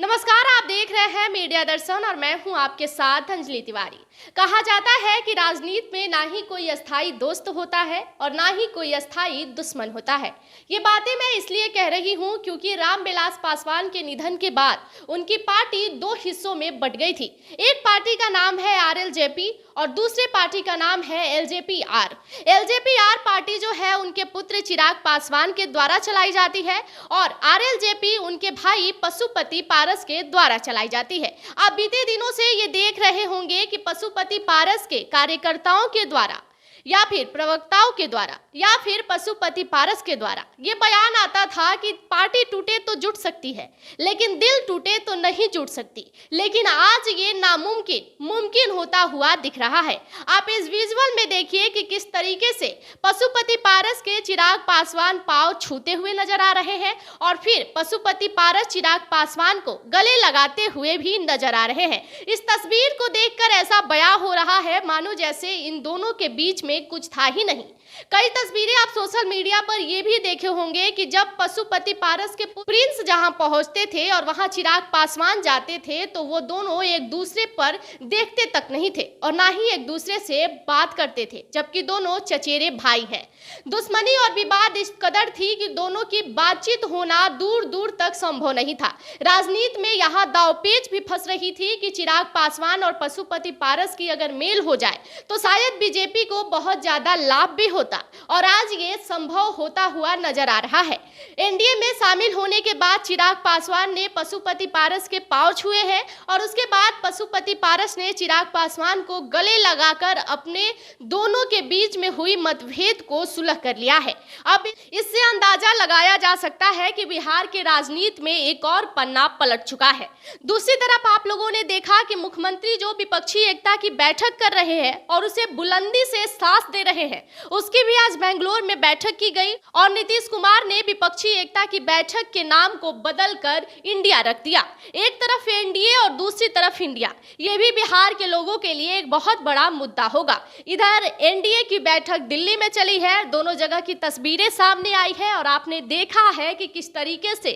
नमस्कार, आप देख रहे हैं मीडिया दर्शन और मैं हूं आपके साथ अंजलि तिवारी। कहा जाता है कि राजनीति में ना ही कोई अस्थाई दोस्त होता है और ना ही कोई अस्थाई दुश्मन होता है। ये बातें मैं इसलिए कह रही हूं क्योंकि रामविलास पासवान के निधन के बाद उनकी पार्टी दो हिस्सों में बंट गई थी। एक पार्टी का नाम है आरएलजेपी और दूसरे पार्टी का नाम है एलजेपीआर। एलजेपीआर पार्टी जो है उनके पुत्र चिराग पासवान के द्वारा चलाई जाती है और आरएलजेपी उनके भाई पशुपति पारस के द्वारा चलाई जाती है। आप बीते दिनों से ये देख रहे होंगे कि पशुपति पारस के कार्यकर्ताओं के द्वारा या फिर प्रवक्ताओं के द्वारा या फिर पशुपति पारस के द्वारा ये बयान आता था कि पार्टी टूटे तो जुट सकती है लेकिन दिल टूटे तो नहीं जुट सकती। लेकिन आज ये नामुमकिन मुमकिन होता हुआ दिख रहा है। आप इस विजुअल में देखिए कि किस तरीके से पशुपति पारस के चिराग पासवान पांव छूते हुए नजर आ रहे हैं और फिर पशुपति पारस चिराग पासवान को गले लगाते हुए भी नजर आ रहे हैं। इस तस्वीर को देखकर ऐसा बयां हो रहा है मानो जैसे इन दोनों के बीच में कुछ था ही नहीं। कई तस्वीरें आप सोशल मीडिया पर ये भी देखे होंगे कि जब पशुपति पारस के प्रिंस जहां पहुंचते थे और वहां चिराग पासवान जाते थे तो वो दोनों एक दूसरे पर देखते तक नहीं थे और ना ही एक दूसरे से बात करते थे, जबकि दोनों चचेरे भाई हैं। दुश्मनी और विवाद इस कदर थी कि दोनों की बातचीत होना दूर दूर तक संभव नहीं था। राजनीति में यहाँ दांवपेच भी फंस रही थी कि चिराग पासवान और पशुपति पारस की अगर मेल हो जाए तो शायद बीजेपी को बहुत ज्यादा लाभ भी होता और आज ये संभव होता हुआ नजर आ रहा है। एनडीए में शामिल होने के बाद चिराग पासवान ने पशुपति पारस के पांव छुए हैं और उसके बाद पशुपति पारस ने चिराग पासवान को गले लगाकर अपने दोनों के बीच में हुई मतभेद को सुलह कर लिया है। अब इससे अंदाजा लगाया जा सकता है कि बिहार के राजनीति में एक और पन्ना पलट चुका है। दूसरी तरफ आप लोगों ने देखा कि मुख्यमंत्री जो विपक्षी एकता की बैठक कर रहे हैं और उसे बुलंदी से सांस दे रहे हैं, उसकी भी आज बेंगलोर में बैठक की गई और नीतीश कुमार ने विपक्षी एकता की बैठक के नाम को बदलकर इंडिया रख दिया। एक तरफ एनडीए और दूसरी तरफ इंडिया, ये भी बिहार के लोगों के लिए एक बहुत बड़ा मुद्दा होगा। इधर एनडीए की बैठक दिल्ली में चली है, दोनों जगह की तस्वीरें सामने आई है और आपने देखा है कि किस तरीके से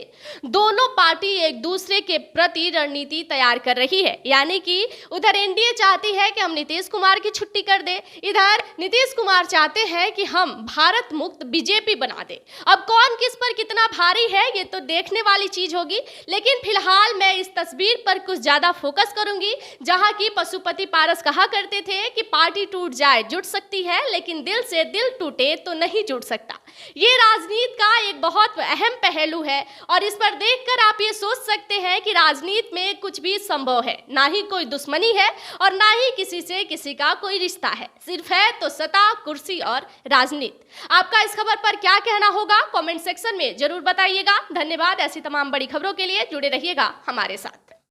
दोनों पार्टी एक दूसरे के प्रति रणनीति तैयार कर रही है। यानी कि उधर एनडीए चाहती है कि हम नीतीश कुमार की छुट्टी कर दे, इधर नीतीश कुमार चाहते हैं कि हम भारत मुक्त बीजेपी बना दे। अब कौन किस पर कितना भारी है ये तो देखने वाली चीज होगी, लेकिन फिलहाल मैं इस तस्वीर पर कुछ ज्यादा फोकस करूंगी जहां की पशुपति पारस कहा करते थे कि पार्टी टूट जाए जुट सकती है लेकिन दिल से दिल टूटे तो नहीं जुट सकता। ये राजनीति का एक बहुत अहम पहलू है और इस पर देखकर आप ये सोच सकते हैं कि राजनीति में कुछ भी संभव है, ना ही कोई दुश्मनी है और ना ही किसी से किसी का कोई रिश्ता है, सिर्फ है तो सत्ता, कुर्सी और राजनीति। आपका इस खबर पर क्या कहना होगा कमेंट सेक्शन में जरूर बताइएगा। धन्यवाद। ऐसी तमाम बड़ी खबरों के लिए जुड़े रहिएगा हमारे साथ।